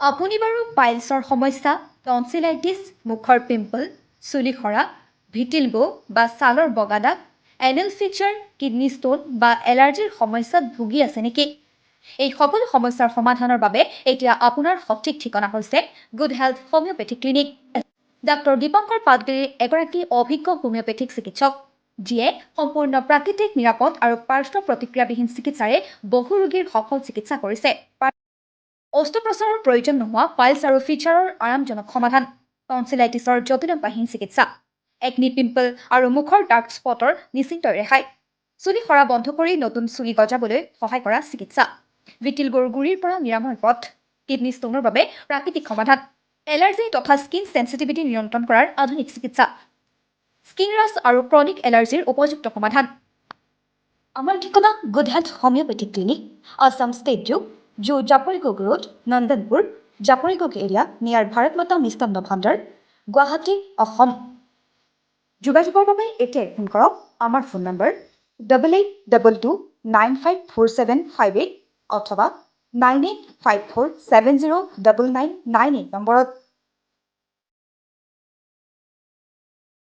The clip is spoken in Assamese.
আপুনি বাৰু পাইলছৰ সমস্যা, টনচিলাইটিছ, মুখৰ পিম্পল, চুলি সৰা, ভিটিলগো বা ছালৰ বগা দাগ, এনেল ফিচাৰ, কিডনী ষ্টোন বা এলাৰ্জিৰ সমস্যাত ভুগি আছে নেকি? এই সকলো সমস্যাৰ সমাধানৰ বাবে এতিয়া আপোনাৰ সঠিক ঠিকনা হৈছে good health homeopathic clinic. Doctor Dipankar Patgiri এগৰাকী অভিজ্ঞ হোমিওপেথিক চিকিৎসক, যিয়ে সম্পূৰ্ণ প্ৰাকৃতিক, নিৰাপদ আৰু পাৰ্শ্ব প্ৰতিক্ৰিয়াবিহীন চিকিৎসাৰে বহু ৰোগীৰ সফল চিকিৎসা কৰিছে। অস্ত্ৰোপচাৰৰ প্ৰয়োজন নোহোৱা পাইলছ আৰু ফিচাৰৰ আৰামজনক সমাধান, টনচিলাইটিছৰ জটিলতাহীন চিকিৎসা, একনি পিম্পল আৰু মুখৰ ডাৰ্ক স্পটৰ নিশ্চিন্ত ৰেহাই, চুলি সৰা বন্ধ কৰি নতুন চুলি গজাবলৈ সহায় কৰা চিকিৎসা, ভিটিলগোৰ গুৰিৰ পৰা নিৰাময় পথ, কিডনী ষ্টোনৰ বাবে প্ৰাকৃতিক সমাধান, এলাৰ্জি তথা স্কিন চেঞ্চিটিভিটি নিয়ন্ত্ৰণ কৰাৰ আধুনিক চিকিৎসা, স্কিন ৰাছ আৰু ক্ৰনিক এলাৰ্জিৰ উপযুক্ত সমাধান। আমাৰ ঠিকানা good health homeopathic clinic, Assam state zoo Japorigog road, Nandanpur, Japorigog area, near Bharat মাতা মিষ্টান্ন ভাণ্ডাৰ, গুৱাহাটী, অসম। যোগাযোগৰ বাবে এতিয়াই ফোন কৰক। আমাৰ ফোন নম্বৰ 8822954758 অথবা 9854709998 নম্বৰত।